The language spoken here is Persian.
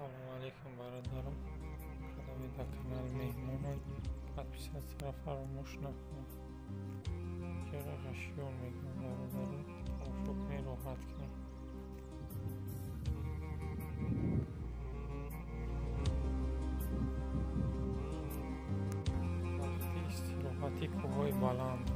سلام علیکم برادرم. قدمی در کانال مهمونم. حتما از طرف فراموش نکنم که رشیون میگم برادرم توفیق راحت کنم. وقتی استراحتی کوههای بلند